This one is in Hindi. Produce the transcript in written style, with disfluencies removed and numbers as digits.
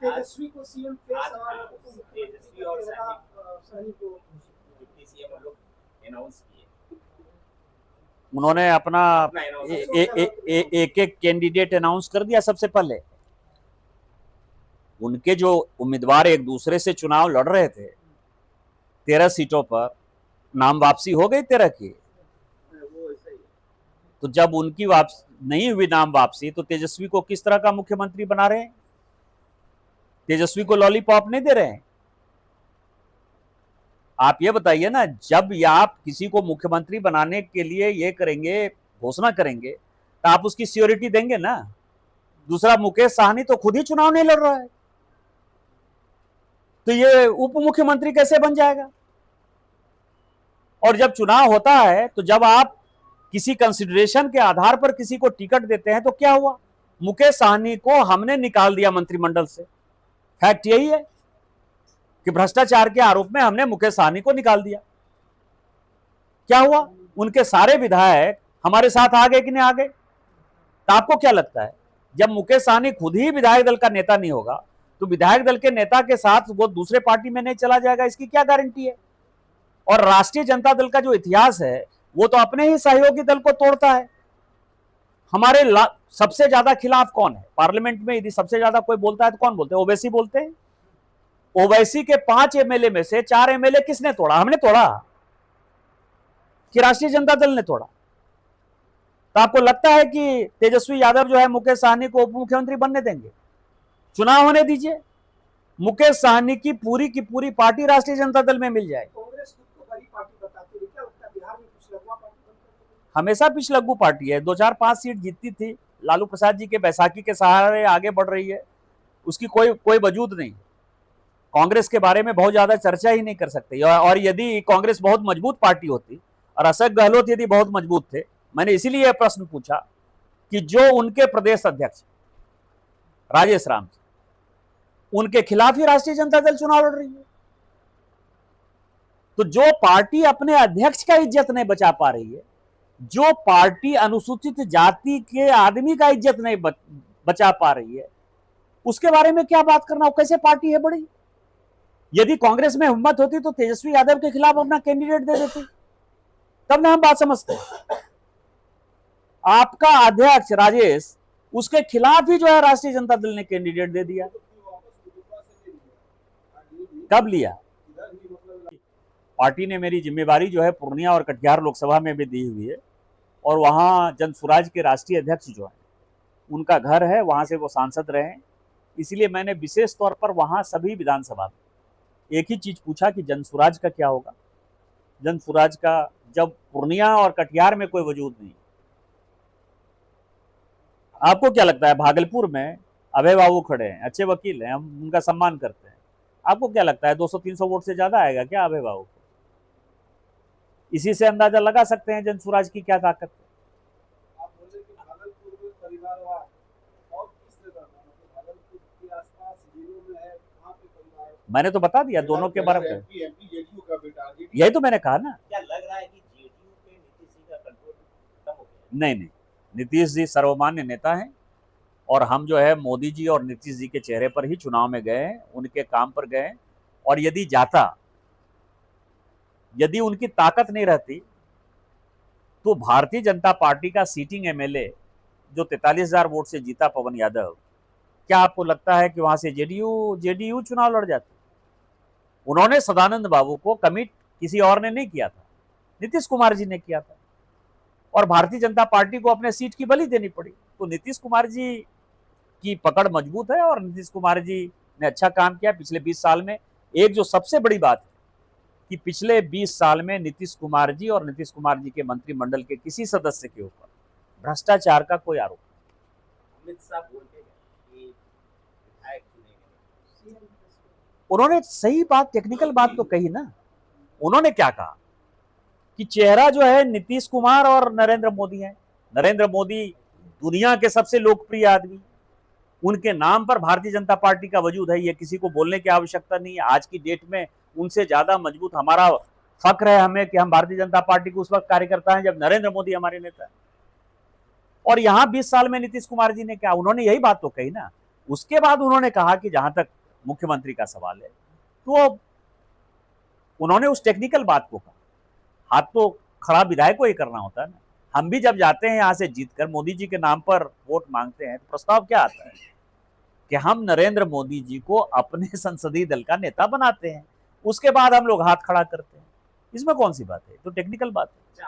तेजस्वी को सीएम पे सवाल तेजस्वी और सहनी को डिप्टी सीएम हम लोग अनाउंस किए। उन्होंने अपना एक एक कैंडिडेट अनाउंस कर दिया सबसे पहले। उनके जो उम्मीदवार एक दूसरे से चुनाव लड़ रहे थे 13 सीटों पर, नाम वापसी हो गई 13 की। तो जब उनकी वापसी नहीं हुई नाम वापसी, तो तेजस्वी को किस तरह का मुख्यमंत्री बना रहे हैं? तेजस्वी को लॉलीपॉप नहीं दे रहे हैं। आप ये बताइए ना, जब आप किसी को मुख्यमंत्री बनाने के लिए ये करेंगे, घोषणा करेंगे, तो आप उसकी सियोरिटी देंगे ना। दूसरा, मुकेश साहनी तो खुद ही चुनाव नहीं लड़ रहा है, तो ये उप मुख्यमंत्री कैसे बन जाएगा? और जब चुनाव होता है, तो जब आप किसी कंसिडरेशन के आधार पर किसी को टिकट देते हैं, तो क्या हुआ? मुकेश साहनी को हमने निकाल दिया मंत्रिमंडल से। फैक्ट यही है कि भ्रष्टाचार के आरोप में हमने मुकेश साहनी को निकाल दिया। क्या हुआ? उनके सारे विधायक हमारे साथ आ गए कि नहीं आ गए? तो आपको क्या लगता है, जब मुकेश साहनी खुद ही विधायक दल का नेता नहीं होगा, तो विधायक दल के नेता के साथ वो दूसरे पार्टी में नहीं चला जाएगा, इसकी क्या गारंटी है? और राष्ट्रीय जनता दल का जो इतिहास है, वो तो अपने ही सहयोगी दल को तोड़ता है। हमारे सबसे ज्यादा खिलाफ कौन है पार्लियामेंट में? यदि सबसे ज्यादा कोई बोलता है तो कौन बोलते हैं? ओवैसी बोलते हैं। ओवैसी के 5 एमएलए में से 4 एमएलए किसने तोड़ा? हमने तोड़ा कि राष्ट्रीय जनता दल ने तोड़ा? तो आपको लगता है कि तेजस्वी यादव जो है मुकेश साहनी को उप मुख्यमंत्री बनने देंगे? चुनाव होने दीजिए, मुकेश साहनी की पूरी पार्टी राष्ट्रीय जनता दल में मिल जाए। हमेशा पिछलग्गू पार्टी है, 2-4-5 सीट जीतती थी, लालू प्रसाद जी के बैसाखी के सहारे आगे बढ़ रही है, उसकी कोई वजूद नहीं। कांग्रेस के बारे में बहुत ज्यादा चर्चा ही नहीं कर सकते। और यदि कांग्रेस बहुत मजबूत पार्टी होती और अशोक गहलोत यदि बहुत मजबूत थे, मैंने इसीलिए यह प्रश्न पूछा कि जो उनके प्रदेश अध्यक्ष राजेश राम, उनके खिलाफ ही राष्ट्रीय जनता दल चुनाव लड़ रही है। तो जो पार्टी अपने अध्यक्ष का इज्जत नहीं बचा पा रही है, जो पार्टी अनुसूचित जाति के आदमी का इज्जत नहीं बचा पा रही है, उसके बारे में क्या बात करना? वो कैसे पार्टी है बड़ी? यदि कांग्रेस में हिम्मत होती तो तेजस्वी यादव के खिलाफ अपना कैंडिडेट दे देती, तब ना हम बात समझते। आपका अध्यक्ष राजेश, उसके खिलाफ ही जो है राष्ट्रीय जनता दल ने कैंडिडेट दे दिया। कब लिया? पार्टी ने मेरी जिम्मेवारी जो है पूर्णिया और कटिहार लोकसभा में भी दी हुई है, और वहां जन स्वराज के राष्ट्रीय अध्यक्ष जो है उनका घर है, वहां से वो सांसद रहे, इसलिए मैंने विशेष तौर पर वहां सभी विधानसभा में एक ही चीज पूछा कि जन स्वराज का क्या होगा। जन स्वराज का जब पूर्णिया और कटिहार में कोई वजूद नहीं, आपको क्या लगता है? भागलपुर में अभय बाबू खड़े हैं, अच्छे वकील हैं, हम उनका सम्मान करते हैं। आपको क्या लगता है 200-300 वोट से ज्यादा आएगा क्या अभय बाबू को? इसी से अंदाजा लगा सकते हैं जन स्वराज की क्या ताकत है। मैंने तो बता दिया दोनों के बारे में, यही तो मैंने कहा ना। क्या लग रहा है कि जेडीयू पे नीतीश जी का कंट्रोल कम हो गया? नहीं, नीतीश जी सर्वमान्य नेता हैं, और हम जो है मोदी जी और नीतीश जी के चेहरे पर ही चुनाव में गए हैं, उनके काम पर गए। और यदि उनकी ताकत नहीं रहती, तो भारतीय जनता पार्टी का सीटिंग एमएलए जो 43,000 वोट से जीता, पवन यादव, क्या आपको लगता है कि वहां से जेडीयू चुनाव लड़ जाती? उन्होंने सदानंद बाबू को कमिट किसी और ने नहीं किया था, नीतीश कुमार जी ने किया था, और भारतीय जनता पार्टी को अपने सीट की बलि देनी पड़ी। तो नीतीश कुमार जी की पकड़ मजबूत है, और नीतीश कुमार जी ने अच्छा काम किया पिछले 20 साल में। एक जो सबसे बड़ी बात है कि पिछले 20 साल में नीतीश कुमार जी और नीतीश कुमार जी के मंत्रिमंडल के किसी सदस्य के ऊपर भ्रष्टाचार का कोई आरोप नहीं। अमित शाह बोलते हैं कि विधायक चुने गए, उन्होंने सही बात, टेक्निकल बात तो कही ना। उन्होंने क्या कहा कि चेहरा जो है नीतीश कुमार और नरेंद्र मोदी है। नरेंद्र मोदी दुनिया के सबसे लोकप्रिय आदमी, उनके नाम पर भारतीय जनता पार्टी का वजूद है, ये किसी को बोलने की आवश्यकता नहीं है। आज की डेट में उनसे ज्यादा मजबूत हमारा फक्र है हमें कि हम भारतीय जनता पार्टी के उस वक्त कार्यकर्ता हैं जब नरेंद्र मोदी हमारे नेता है। और यहां 20 साल में नीतीश कुमार जी ने क्या, उन्होंने यही बात तो कही ना उसके बाद उन्होंने कहा कि जहां तक मुख्यमंत्री का सवाल है, तो उन्होंने उस टेक्निकल बात को कहा। हाथ तो खड़ा विधायक को ही करना होता है ना। हम भी जब जाते हैं यहां से जीतकर मोदी जी के नाम पर वोट मांगते हैं, तो प्रस्ताव क्या आता है कि हम नरेंद्र मोदी जी को अपने संसदीय दल का नेता बनाते हैं, उसके बाद हम लोग हाथ खड़ा करते हैं। इसमें कौन सी बात है? तो टेक्निकल बात है।